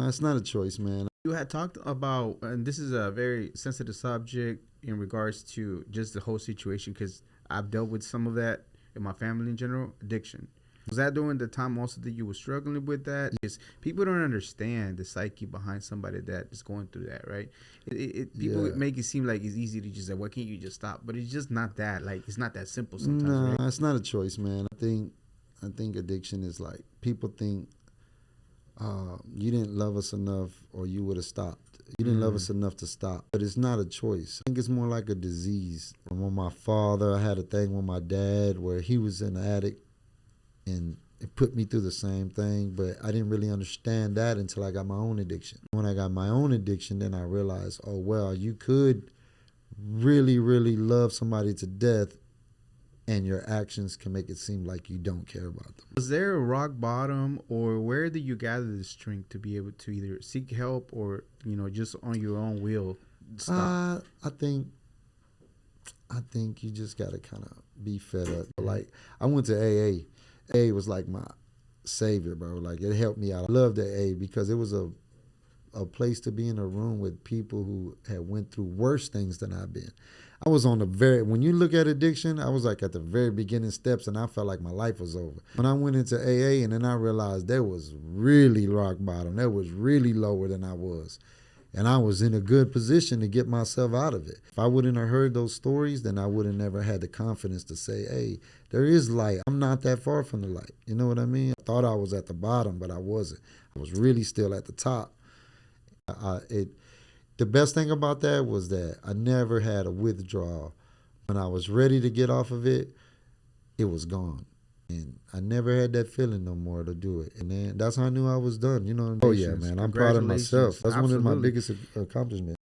Nah, it's not a choice, man. You had talked about, and this is a very sensitive subject in regards to just the whole situation, because I've dealt with some of that in my family in general. Addiction. Was that during the time also that you were struggling with that? Because people don't understand the psyche behind somebody that is going through that, right? People Yeah. make it seem like it's easy to just say, "Why can't you just stop?" But it's just not that. Like it's not that simple sometimes, Nah, right? it's not a choice, man. I think addiction is like people think you didn't love us enough or you would have stopped. You didn't love us enough to stop. But it's not a choice. I think it's more like a disease. When my father, I had a thing with my dad where he was an addict and it put me through the same thing, but I didn't really understand that until I got my own addiction. When I got my own addiction, then I realized, oh, well, you could really, really love somebody to death and your actions can make it seem like you don't care about them. Was there a rock bottom, or where did you gather the strength to be able to either seek help or just on your own will stop? I think you just gotta kind of be fed up. Like I went to AA. AA was like my savior, bro. Like it helped me out. I loved AA because it was a place to be in a room with people who had went through worse things than I've been. I was on when you look at addiction, I was like at the very beginning steps and I felt like my life was over. When I went into AA and then I realized there was really rock bottom. That was really lower than I was. And I was in a good position to get myself out of it. If I wouldn't have heard those stories, then I would have never had the confidence to say, hey, there is light. I'm not that far from the light. You know what I mean? I thought I was at the bottom, but I wasn't. I was really still at the top. The best thing about that was that I never had a withdrawal. When I was ready to get off of it, it was gone. And I never had that feeling no more to do it. And then that's how I knew I was done. You know what I mean? Oh, yeah, man. I'm proud of myself. Congratulations. That's one of my Absolutely. biggest accomplishments.